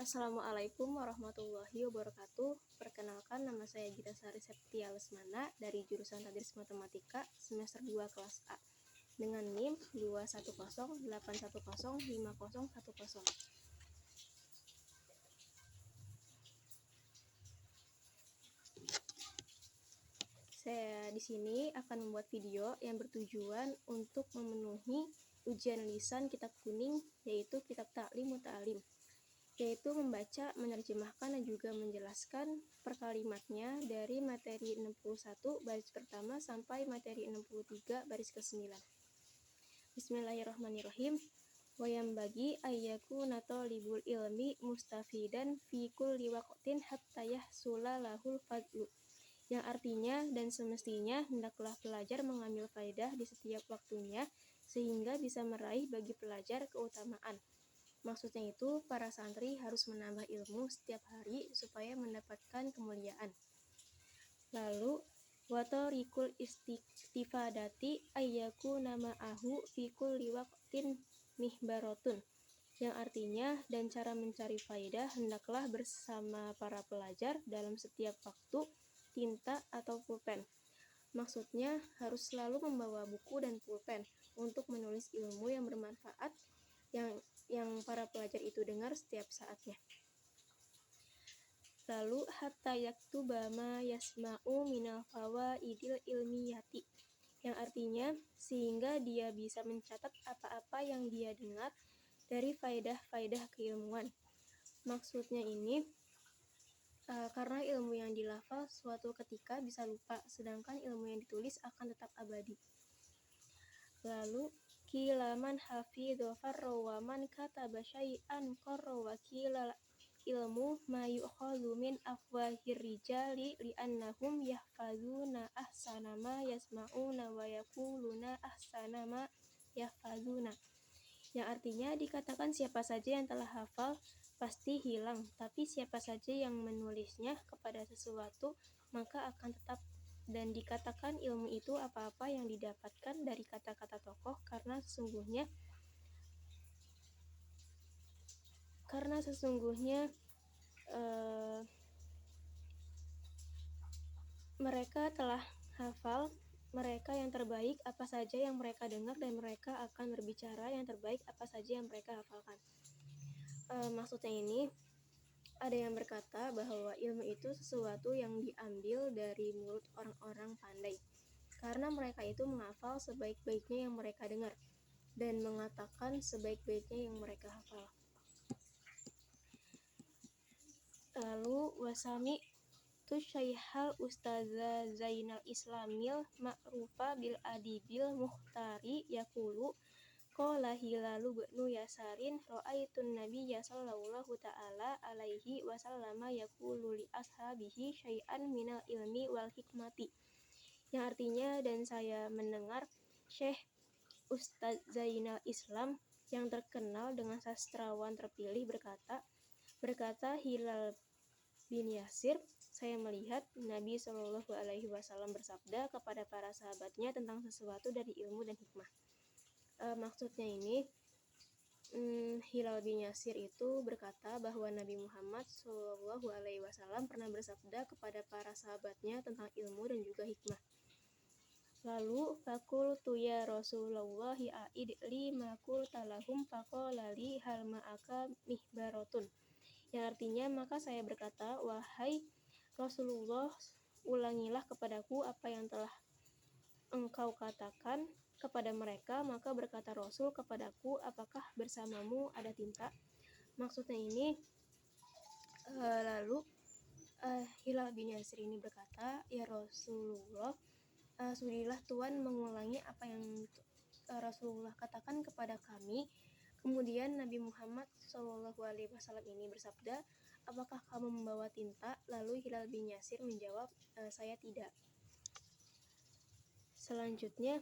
Assalamualaikum warahmatullahi wabarakatuh. Perkenalkan, nama saya Gita Sari Septia Lesmana dari jurusan Tadris Matematika semester 2 kelas A dengan NIM 21081050010. Saya di sini akan membuat video yang bertujuan untuk memenuhi ujian lisan kitab kuning, yaitu kitab Ta'lim Muta'alim, yaitu membaca, menerjemahkan, dan juga menjelaskan per kalimatnya dari materi 61 baris pertama sampai materi 63 baris ke-9. Bismillahirrahmanirrahim. Wayam bagi ayyakuna thalibul ilmi mustafidan fi kulli waqtin hatta yahsula lahul fadlu, yang artinya dan semestinya hendaklah pelajar mengambil faedah di setiap waktunya sehingga bisa meraih bagi pelajar keutamaan. Maksudnya itu, para santri harus menambah ilmu setiap hari supaya mendapatkan kemuliaan. Lalu, watorikul istifadati ayyaku nama'ahu fi kulli waqtin mihbarotun, yang artinya dan cara mencari faedah hendaklah bersama para pelajar dalam setiap waktu tinta atau pulpen. Maksudnya harus selalu membawa buku dan pulpen untuk menulis ilmu yang bermanfaat yang para pelajar itu dengar setiap saatnya. Lalu hatta yaktuba ma yasma'u minal fawaidil ilmiyati, yang artinya sehingga dia bisa mencatat apa-apa yang dia dengar dari faedah-faedah keilmuan. Maksudnya ini karena ilmu yang dilafal suatu ketika bisa lupa, sedangkan ilmu yang ditulis akan tetap abadi. Lalu kilaman hafidho farro wa man kataba syai'an qarro wa kilal ilmu ma yu'khadhu min afwahir rijali li'annahum yahfazuna ahsana ma yasma'una wa yakuluna ahsana ma yahfazuna, yang artinya dikatakan siapa saja yang telah hafal pasti hilang, tapi siapa saja yang menulisnya kepada sesuatu maka akan tetap. Dan dikatakan ilmu itu apa-apa yang didapatkan dari kata-kata tokoh, karena sesungguhnya mereka telah hafal, mereka yang terbaik apa saja yang mereka dengar, dan mereka akan berbicara yang terbaik apa saja yang mereka hafalkan. Maksudnya ini, ada yang berkata bahwa ilmu itu sesuatu yang diambil dari mulut orang-orang pandai, karena mereka itu menghafal sebaik-baiknya yang mereka dengar dan mengatakan sebaik-baiknya yang mereka hafal. Lalu wasami tu Syaihal Ustaza Zainal Islamil Ma'rufa bil Adibil Muhtari yaqulu qala Hilalu bnu Yasarin ra'aitun nabiyya sallallahu ta'ala alaihi wasallama yaqulu li ashabihi syai'an minal ilmi wal hikmati, yang artinya dan saya mendengar Syekh Ustaz Zainal Islam yang terkenal dengan sastrawan terpilih berkata Hilal bin Yasir, saya melihat Nabi Shallallahu Alaihi Wasallam bersabda kepada para sahabatnya tentang sesuatu dari ilmu dan hikmah. Maksudnya ini, Hilal bin Yasir itu berkata bahwa Nabi Muhammad Shallallahu Alaihi Wasallam pernah bersabda kepada para sahabatnya tentang ilmu dan juga hikmah. Lalu fakultu ya Rasulullah a'id li ma qulta lahum faqala li hal ma'aka mihbaratun, yang artinya maka saya berkata, wahai Rasulullah, ulangilah kepadaku apa yang telah engkau katakan kepada mereka. Maka berkata Rasul kepadaku, apakah bersamamu ada tinta? Maksudnya ini, lalu Hilal bin Yasir ini berkata, ya Rasulullah, sudilah Tuhan mengulangi apa yang Rasulullah katakan kepada kami. Kemudian Nabi Muhammad SAW ini bersabda, apakah kamu membawa tinta? Lalu Hilal bin Yasir menjawab, saya tidak. Selanjutnya,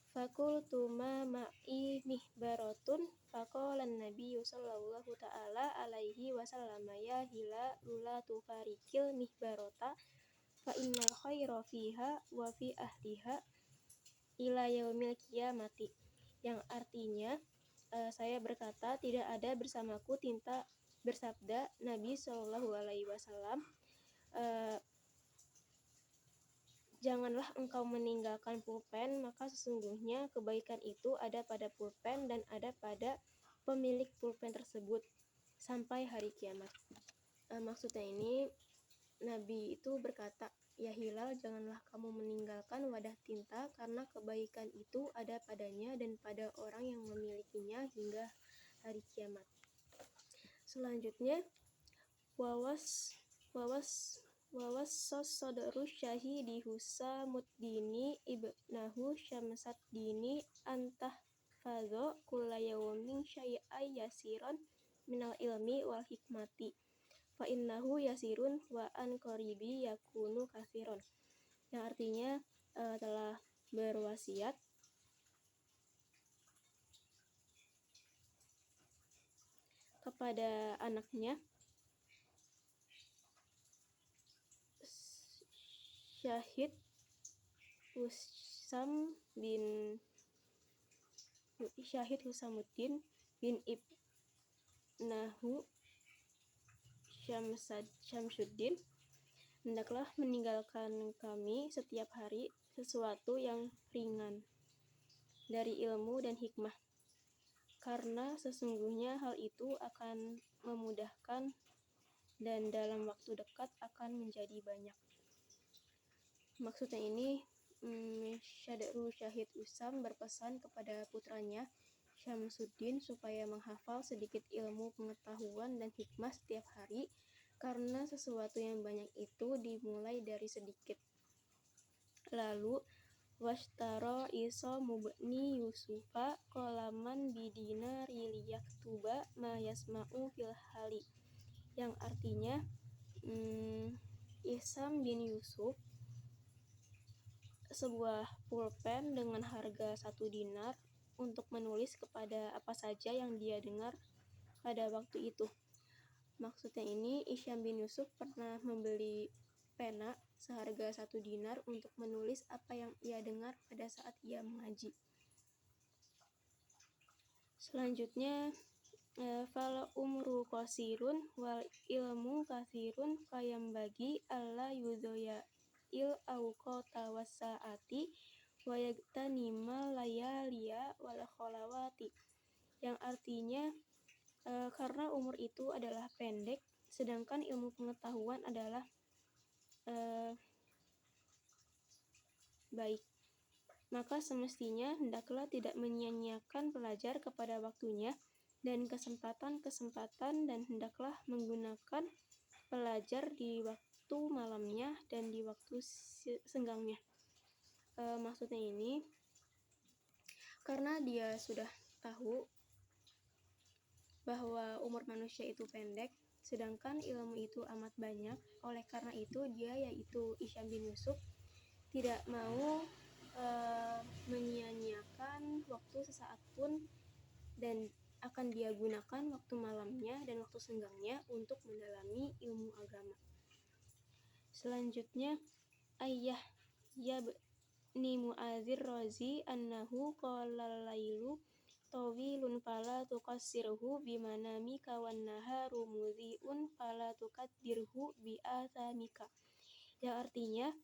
fakultu ma ma'i mihbaratun faqalan nabiyyu sallallahu ta'ala alaihi wasallam ya Hilalu la tufarikil mihbarata fa innal khaira fiha wa fi ahliha ila yaumil qiyamati, yang artinya saya berkata tidak ada bersamaku tinta Bersabda Nabi Shallallahu Alaihi Wasallam, janganlah engkau meninggalkan pulpen, maka sesungguhnya kebaikan itu ada pada pulpen dan ada pada pemilik pulpen tersebut sampai hari kiamat. Maksudnya ini Nabi itu berkata, ya Hilal, janganlah kamu meninggalkan wadah tinta karena kebaikan itu ada padanya dan pada orang yang memilikinya hingga hari kiamat. Selanjutnya, wawas sadru syahidi Husamuddini ibnahu Syamsaddini antahfadho kulla yawmin syai'an yasiran minal ilmi wal hikmati fa innahu yasirun wa an qaribi yakunu katsiran. Yang artinya telah berwasiat kepada anaknya Syahid Husamuddin bin ibnahu Syamsuddin, hendaklah meninggalkan kami setiap hari sesuatu yang ringan dari ilmu dan hikmah, karena sesungguhnya hal itu akan memudahkan dan dalam waktu dekat akan menjadi banyak. Maksudnya ini Syadru Syahid Usam berpesan kepada putranya Syamsuddin supaya menghafal sedikit ilmu pengetahuan dan hikmah setiap hari, karena sesuatu yang banyak itu dimulai dari sedikit. Lalu washtara Isa mubni Yusufa qalaman bidinari liyaktuba ma yasma'u fil hali, yang artinya Ihsam bin Yusuf sebuah pulpen dengan harga 1 dinar untuk menulis kepada apa saja yang dia dengar pada waktu itu. Maksudnya ini Ihsam bin Yusuf pernah membeli pena seharga 1 dinar untuk menulis apa yang ia dengar pada saat ia mengaji. Selanjutnya, fal umru qasirun wal ilmu katsirun fayambagi alla yudhaya il awqata wasaati wa yagtanima layaliya wal khalawati, yang artinya karena umur itu adalah pendek sedangkan ilmu pengetahuan adalah baik, maka semestinya hendaklah tidak menyia-nyiakan pelajar kepada waktunya dan kesempatan-kesempatan, dan hendaklah menggunakan pelajar di waktu malamnya dan di waktu senggangnya. Maksudnya ini karena dia sudah tahu bahwa umur manusia itu pendek sedangkan ilmu itu amat banyak, oleh karena itu dia, yaitu Ihsam bin Yusuf, tidak mau menyia-nyiakan waktu sesaat pun dan akan dia gunakan waktu malamnya dan waktu senggangnya untuk mendalami ilmu agama. Selanjutnya, Ayah Yabni Mu'adzir Razi annahu qala lailu tawilun fala tuqassirhu bimanamika wan naharu mudhi'un fala tuqaddirhu bi'athamika, yang artinya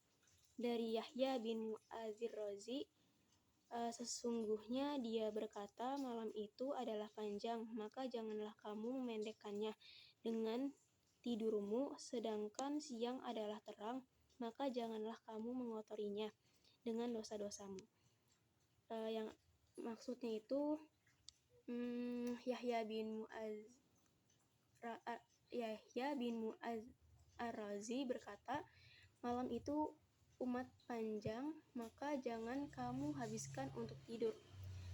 dari Yahya bin Mu'adzir Razi, sesungguhnya dia berkata, malam itu adalah panjang, maka janganlah kamu memendekkannya dengan tidurmu, sedangkan siang adalah terang, maka janganlah kamu mengotorinya dengan dosa-dosamu. Yang maksudnya itu Yahya bin Mu'adz Ar-Razi berkata, malam itu umat panjang, maka jangan kamu habiskan untuk tidur.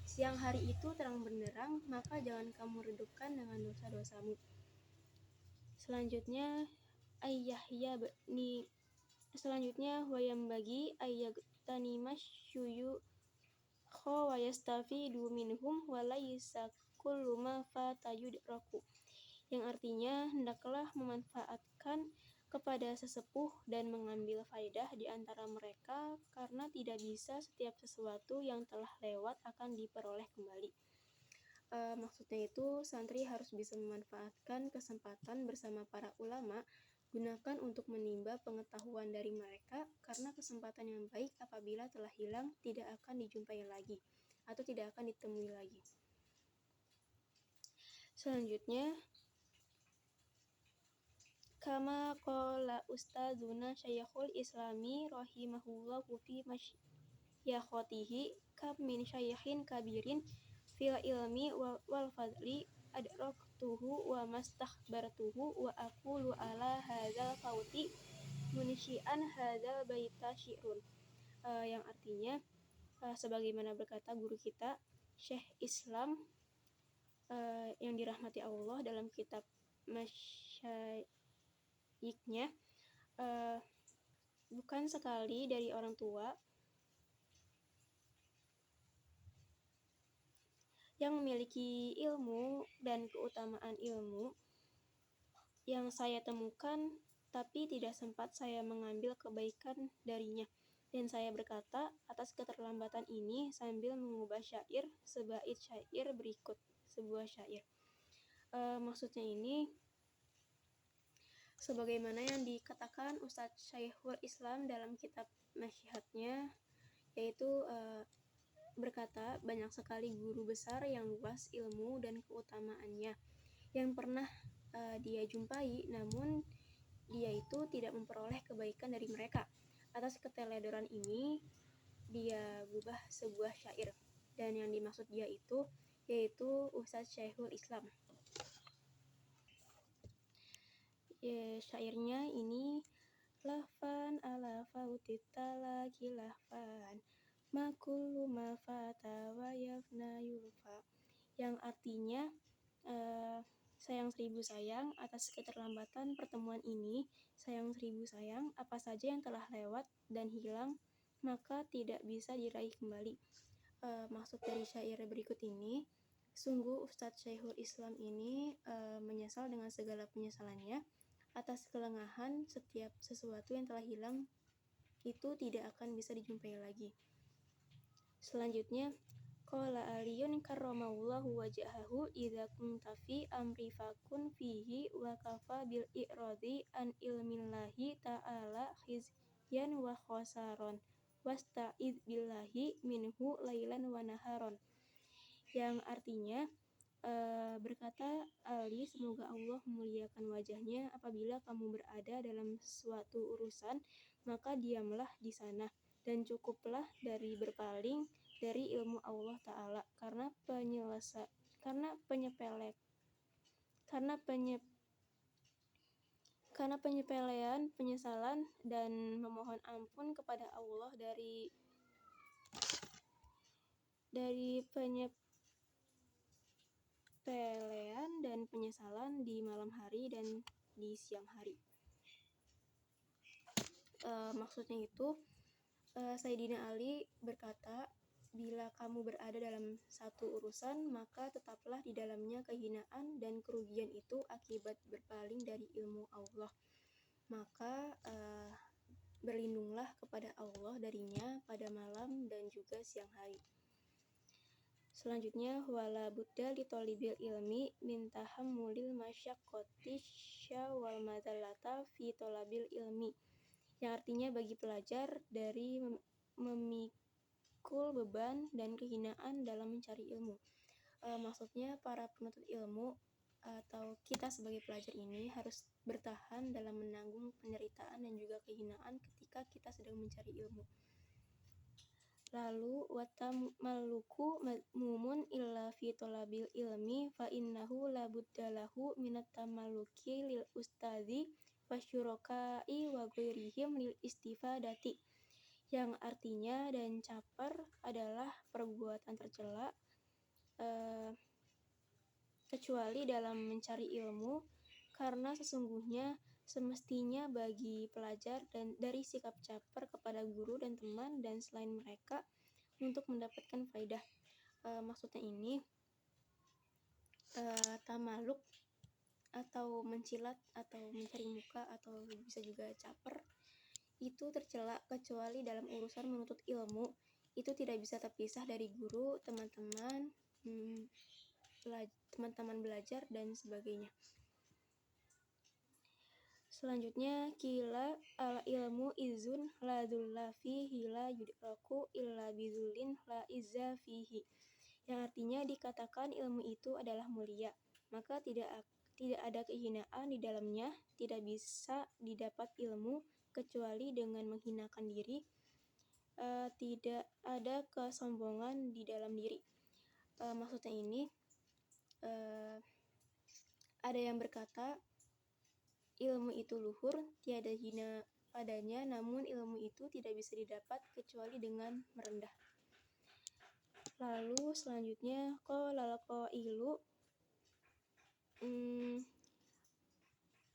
Siang hari itu terang benderang, maka jangan kamu redupkan dengan dosa-dosamu. Selanjutnya wayambagi ayyagtanima syuyukha wa yastafidu minhum wa laysa kullu ma fatayudraku, yang artinya hendaklah memanfaatkan kepada sesepuh dan mengambil faedah di antara mereka, karena tidak bisa setiap sesuatu yang telah lewat akan diperoleh kembali. Maksudnya itu santri harus bisa memanfaatkan kesempatan bersama para ulama, gunakan untuk menimba pengetahuan dari mereka, karena kesempatan yang baik apabila telah hilang tidak akan dijumpai lagi atau tidak akan ditemui lagi. Selanjutnya, kama qala ustadzuna Syekhul Islami rahimahullahu fi masyakhatihi, kam min syekhin kabirin fil ilmi wal fadli adraktuhu wa mastakhbartuhu wa aqulu ala hadzal fauti munsyi'an hadzal baita syi'run. Yang artinya, sebagaimana berkata guru kita Syekh Islam yang dirahmati Allah dalam kitab Masyaiknya, bukan sekali dari orang tua yang memiliki ilmu dan keutamaan ilmu yang saya temukan, tapi tidak sempat saya mengambil kebaikan darinya. Dan saya berkata atas keterlambatan ini sambil mengubah syair sebait syair berikut, sebuah syair. Maksudnya ini, sebagaimana yang dikatakan Ustadz Syekhul Islam dalam kitab Masyihatnya, yaitu berkata, banyak sekali guru besar yang luas ilmu dan keutamaannya yang pernah dia jumpai, namun dia itu tidak memperoleh kebaikan dari mereka. Atas keteledoran ini, dia ubah sebuah syair, dan yang dimaksud dia itu yaitu Ustadz Syekhul Islam. Syairnya ini, lahfan ala fautitala kilahfan makullu ma fata wa yafna yulfa, yang artinya, sayang seribu sayang atas keterlambatan pertemuan ini, sayang seribu sayang apa saja yang telah lewat dan hilang maka tidak bisa diraih kembali. Maksud dari syair berikut ini, sungguh Ustadz Syekhul Islam ini menyesal dengan segala penyesalannya atas kelengahan setiap sesuatu yang telah hilang itu tidak akan bisa dijumpai lagi. Selanjutnya, qala aliyun karramallahu wajhahu idza kunta fi amri fakun fihi wa kafa bil i'radi an ilmillahi ta'ala khizyan wa khasaron wasta'id billahi minhu lailan wa naharon. Yang artinya, berkata Ali, semoga Allah memuliakan wajahnya, apabila kamu berada dalam suatu urusan maka diamlah di sana dan cukuplah dari berpaling dari ilmu Allah Ta'ala, karena penyepelean, penyesalan, dan memohon ampun kepada Allah dari penyepelean dan penyesalan di malam hari dan di siang hari. Maksudnya itu, Sayyidina Ali berkata, bila kamu berada dalam satu urusan, maka tetaplah di dalamnya kehinaan dan kerugian itu akibat berpaling dari ilmu Allah. Maka berlindunglah kepada Allah darinya pada malam dan juga siang hari. Selanjutnya, wala budda li talibil ilmi min tahammulil masyaqqati wal madallata fi talabil ilmi. Yang artinya, bagi pelajar dari memikul beban dan kehinaan dalam mencari ilmu. Maksudnya para penuntut ilmu atau kita sebagai pelajar ini harus bertahan dalam menanggung penderitaan dan juga kehinaan ketika kita sedang mencari ilmu. Lalu watamalluku madmumun illa fi talabil ilmi fa innahu la buddalahu minat tamalluki lil ustadzi wasyurokai wa ghairihim lil istifadati. Yang artinya, dan caper adalah perbuatan tercela kecuali dalam mencari ilmu, karena sesungguhnya semestinya bagi pelajar dan dari sikap caper kepada guru dan teman dan selain mereka untuk mendapatkan faedah. Maksudnya ini, tamaluk atau mencilat atau mencari muka atau bisa juga caper itu tercela kecuali dalam urusan menuntut ilmu. Itu tidak bisa terpisah dari guru, teman-teman, teman-teman belajar dan sebagainya. Selanjutnya, kila al ilmu izun la dulla fihi la yudraku illa bizulin la izza fihi. Yang artinya dikatakan ilmu itu adalah mulia, maka tidak ada kehinaan di dalamnya, tidak bisa didapat ilmu kecuali dengan menghinakan diri, tidak ada kesombongan di dalam diri. Maksudnya ini, ada yang berkata, ilmu itu luhur, tiada hina padanya, namun ilmu itu tidak bisa didapat kecuali dengan merendah. Lalu selanjutnya, qalal qailu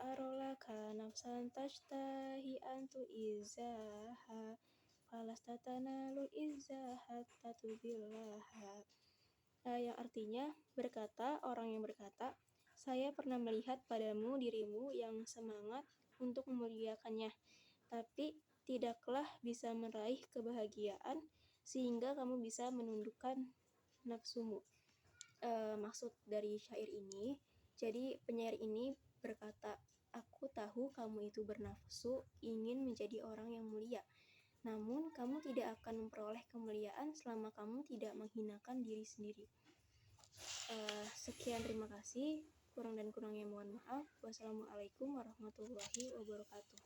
arolaka nafsan tashtahi antu izzaha falastatanalul izzaha tatubillaha. Yang artinya orang yang berkata, saya pernah melihat padamu dirimu yang semangat untuk memuliakannya, tapi tidaklah bisa meraih kebahagiaan sehingga kamu bisa menundukkan nafsumu. Maksud dari syair ini, jadi penyair ini berkata, aku tahu kamu itu bernafsu ingin menjadi orang yang mulia, namun kamu tidak akan memperoleh kemuliaan selama kamu tidak menghinakan diri sendiri. Sekian, terima kasih. Kurang dan kurangnya mohon maaf. Wassalamualaikum warahmatullahi wabarakatuh.